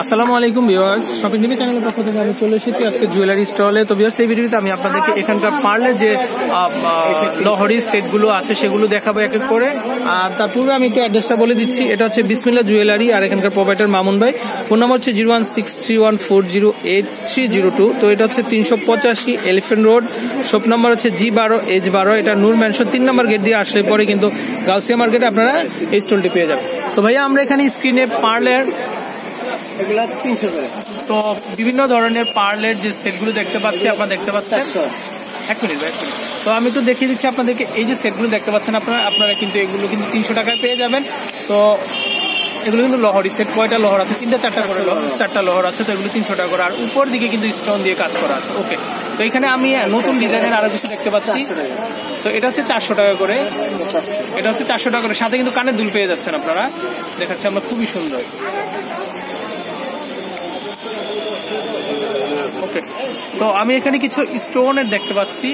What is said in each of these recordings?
আসসালামু আলাইকুম viewers, shopping TV চ্যানেলের পক্ষ থেকে আমি চলে এসেছি আজকে জুয়েলারি স্টলে। তো ভিউয়ার্স, এই ভিডিওতে আমি আপনাদেরকে এখানকার পার্লের যে লহরি সেটগুলো আছে সেগুলো দেখাবো এক এক করে। আর তার পূর্বে আমি একটু অ্যাড্রেসটা বলে দিচ্ছি। এটা হচ্ছে বিসমিল্লাহ জুয়েলারি, আর এখানকার প্রোভাইডার মামুন ভাই। ফোন নাম্বার হচ্ছে 01631408302। তো এটা হচ্ছে 385 এলিফ্যান্ট রোড, শপ নাম্বার হচ্ছে G12H12। এটা নূর ম্যানশন 3 নম্বর গেট দিয়ে আসলে পরে কিন্তু গাউসিয়া মার্কেটে আপনারা এই স্টলটি পেয়ে যাবেন। তো ভাইয়া, আমরা এখানে স্ক্রিনে পার্লের এগুলা 300 করে। তো বিভিন্ন ধরনের পার্লের যে সেটগুলো দেখতে পাচ্ছি, আপনারা দেখতে পাচ্ছেন। এক মিনিট। তো আমি একটু দেখিয়ে দিচ্ছি আপনাদেরকে। এই যে সেটগুলো দেখতে পাচ্ছেন আপনারা কিন্তু এগুলো কিন্তু 300 টাকায় পেয়ে যাবেন। তো এগুলো কিন্তু লহরি সেট। কয়টা লহর আছে? 3টা-4টা করে চারটা লহর আছে। তো এগুলো 300 টাকা করে। আর উপর দিকে কিন্তু স্টোন দিয়ে কাজ করা আছে। ওকে, তো এখানে আমি নতুন ডিজাইনের আরো কিছু দেখতে পাচ্ছি। তো এটা হচ্ছে 400 টাকা করে। এটা হচ্ছে 400 টাকা করে। সাথে কিন্তু কানের দুল পেয়ে যাচ্ছেন আপনারা। দেখাচ্ছি আমরা, খুবই সুন্দর। ওকে, তো আমি এখানে কিছু স্টোনের দেখতে পাচ্ছি।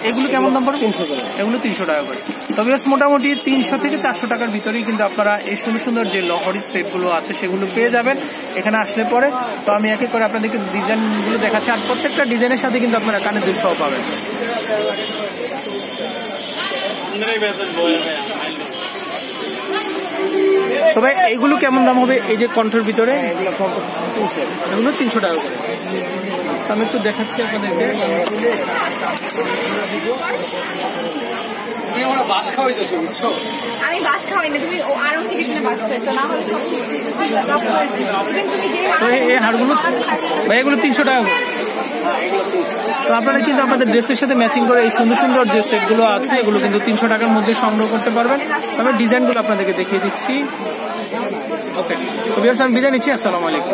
এগুলো কেমন দাম পড়ে? 300 করে। এগুলো 300 টাকা করে। তবে মোটামুটি 300 থেকে 400 টাকার ভিতরেই কিন্তু আপনারা এই সুন্দর সুন্দর যে লহরি সেটগুলো আছে সেগুলো পেয়ে যাবেন এখানে আসলে পরে। তো আমি এক এক করে আপনাদেরকে ডিজাইনগুলো দেখাচ্ছি। আর প্রত্যেকটা ডিজাইনের সাথে কিন্তু আপনারা কানের দুল সহ পাবেন। তবে এইগুলো কেমন দাম হবে? এই যে কণ্ঠের ভিতরে এগুলো 300 টাকা করে। আমি একটু দেখাচ্ছি আপনাদেরকে। আমি বাস খাওয়াই না, তুমি আরো থেকে বাস খাইছো না হলে তো এই হারগুলো ভাই, এগুলো 300 টাকা করে। তো আপনারা কিন্তু আপনাদের ড্রেসের সাথে ম্যাচিং করে এই সুন্দর সুন্দর যে সেটগুলো আছে এগুলো কিন্তু 300 টাকার মধ্যে সংগ্রহ করতে পারবেন। তবে ডিজাইনগুলো আপনাদেরকে দেখিয়ে দিচ্ছি। ওকে, তো ভিউয়ার্স, আমি বিদায় নিচ্ছি। আসসালামু আলাইকুম।